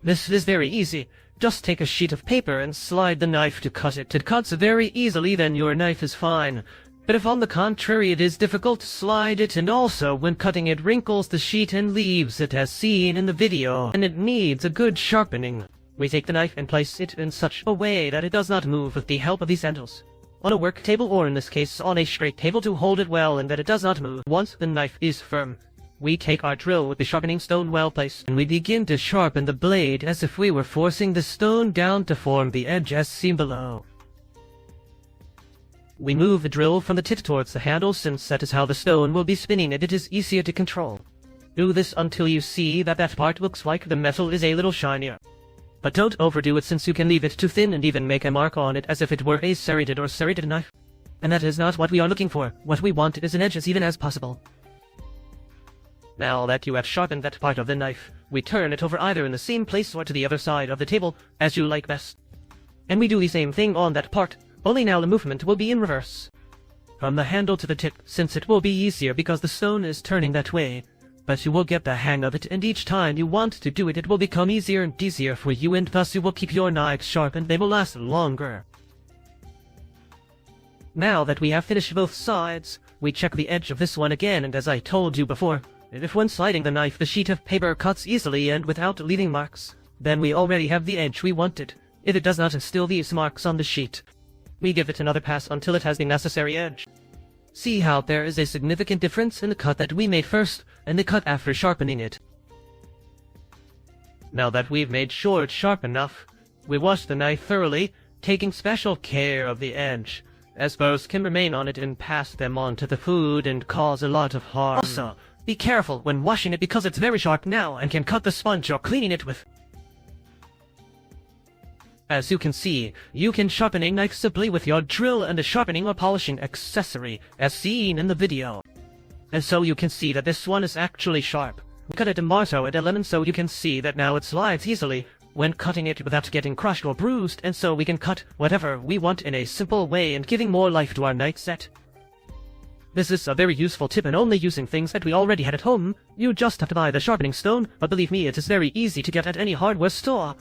This is very easy. Just take a sheet of paper and slide the knife to cut it. It cuts very easily, then your knife is fine. But if on the contrary it is difficult to slide it, and also when cutting it wrinkles the sheet and leaves it as seen in the video, and it needs a good sharpening, we take the knife and place it in such a way that it does not move with the help of these handles. On a work table, or in this case on a straight table, to hold it well and that it does not move. Once the knife is firm, we take our drill with the sharpening stone well placed, and we begin to sharpen the blade as if we were forcing the stone down to form the edge as seen below. We move the drill from the tip towards the handle, since that is how the stone will be spinning and it is easier to control. Do this until you see that that part looks like the metal is a little shinier. But don't overdo it, since you can leave it too thin and even make a mark on it as if it were a serrated or serrated knife. And that is not what we are looking for. What we want is an edge as even as possible. Now that you have sharpened that part of the knife, we turn it over either in the same place or to the other side of the table, as you like best. And we do the same thing on that part, only now the movement will be in reverse. From the handle to the tip, since it will be easier because the stone is turning that way. But you will get the hang of it, and each time you want to do it, it will become easier and easier for you, and thus you will keep your knives sharp and they will last longer. Now that we have finished both sides, we check the edge of this one again, and as I told you before, if when sliding the knife the sheet of paper cuts easily and without leaving marks, then we already have the edge we wanted. If it does not and still leaves marks on the sheet, we give it another pass until it has the necessary edge. See how there is a significant difference in the cut that we made first and the cut after sharpening it. Now that we've made sure it's sharp enough, we wash the knife thoroughly, taking special care of the edge, as burrs can remain on it and pass them on to the food and cause a lot of harm. Also, be careful when washing it because it's very sharp now and can cut the sponge you're cleaning it with. As you can see, you can sharpen a knife simply with your drill and a sharpening or polishing accessory, as seen in the video. And so you can see that this one is actually sharp. Cut a tomato and a lemon so you can see that now it slides easily when cutting it without getting crushed or bruised, and so we can cut whatever we want in a simple way and giving more life to our knife set. This is a very useful tip and only using things that we already had at home. You just have to buy the sharpening stone, but believe me, it is very easy to get at any hardware store.